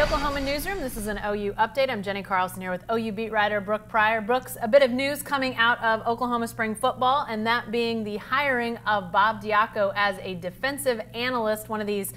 Oklahoman newsroom. This is an OU update. I'm Jenny Carlson here with OU beat writer Brooke Pryor. Brooks, a bit of news coming out of Oklahoma spring football, and that being the hiring of Bob Diaco as a defensive analyst, one of these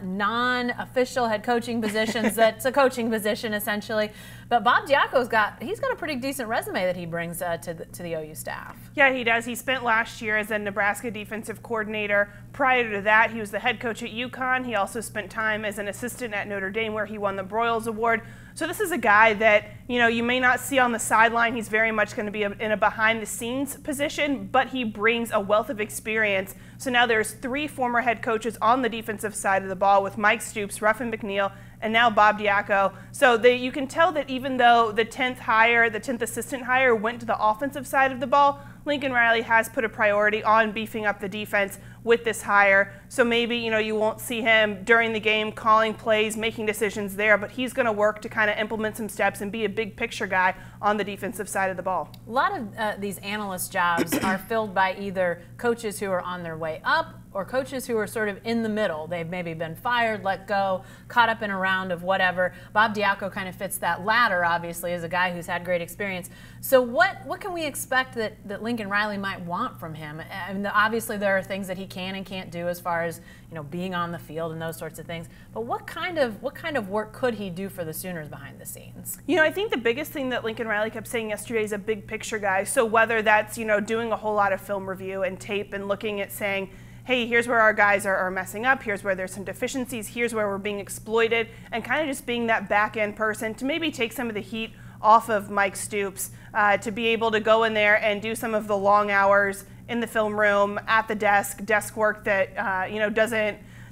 non-official head coaching positions. That's a coaching position essentially. But Bob Diaco's got a pretty decent resume that he brings to the OU staff. Yeah, he does. He spent last year as a Nebraska defensive coordinator. Prior to that, he was the head coach at UConn. He also spent time as an assistant at Notre Dame, where he won the Broyles Award. So this is a guy that, you may not see on the sideline. He's very much going to be in a behind-the-scenes position, but he brings a wealth of experience. So now there's 3 former head coaches on the defensive side of the ball with Mike Stoops, Ruffin McNeil, and now Bob Diaco. So you can tell that even though the 10th assistant hire went to the offensive side of the ball, Lincoln Riley has put a priority on beefing up the defense with this hire. So maybe, you won't see him during the game calling plays, making decisions there, but he's going to work to kind of implement some steps and be a big picture guy on the defensive side of the ball. A lot of these analyst jobs are filled by either coaches who are on their way up or coaches who are sort of in the middle. They've maybe been fired, let go, caught up in a round of whatever. Bob Diaco kind of fits that latter, obviously, as a guy who's had great experience. So what can we expect that Lincoln Riley might want from him? I mean, obviously there are things that he can and can't do as far as being on the field and those sorts of things. But what kind of work could he do for the Sooners behind the scenes? I think the biggest thing that Lincoln Riley kept saying yesterday is a big picture guy. So whether that's doing a whole lot of film review and tape and looking at saying, hey, here's where our guys are messing up, here's where there's some deficiencies, here's where we're being exploited, and kind of just being that back-end person to maybe take some of the heat off of Mike Stoops, to be able to go in there and do some of the long hours in the film room, at the desk work that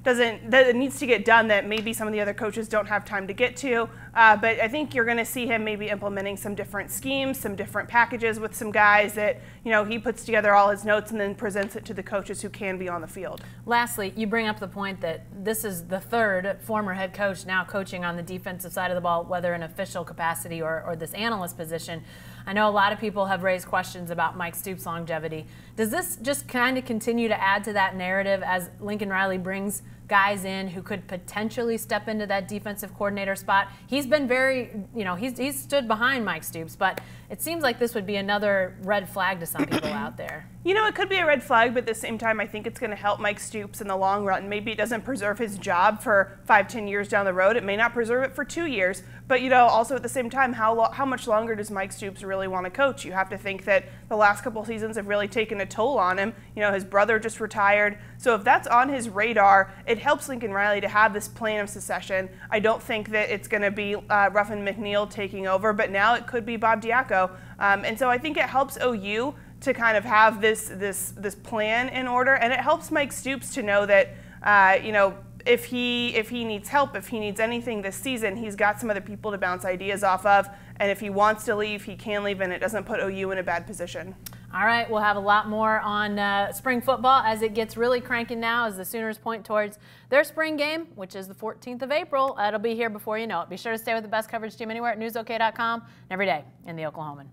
that needs to get done that maybe some of the other coaches don't have time to get to. But I think you're going to see him maybe implementing some different schemes, some different packages with some guys that, he puts together all his notes and then presents it to the coaches who can be on the field. Lastly, you bring up the point that this is the 3rd former head coach now coaching on the defensive side of the ball, whether in official capacity or this analyst position. I know a lot of people have raised questions about Mike Stoops' longevity. Does this just kind of continue to add to that narrative as Lincoln Riley brings guys in who could potentially step into that defensive coordinator spot? He's been very, he's stood behind Mike Stoops, but it seems like this would be another red flag to some people out there. It could be a red flag, but at the same time, I think it's going to help Mike Stoops in the long run. Maybe it doesn't preserve his job for 5-10 years down the road. It may not preserve it for 2 years, but also at the same time, how much longer does Mike Stoops really want to coach? You have to think that the last couple seasons have really taken a toll on him. His brother just retired. So if that's on his radar, it helps Lincoln Riley to have this plan of succession. I don't think that it's going to be Ruffin McNeil taking over, but now it could be Bob Diaco. And so I think it helps OU to kind of have this plan in order, and it helps Mike Stoops to know that if he needs help, if he needs anything this season, he's got some other people to bounce ideas off of, and if he wants to leave, he can leave, and it doesn't put OU in a bad position. All right, we'll have a lot more on spring football as it gets really cranking now as the Sooners point towards their spring game, which is the 14th of April. It'll be here before you know it. Be sure to stay with the best coverage team anywhere at newsok.com and every day in the Oklahoman.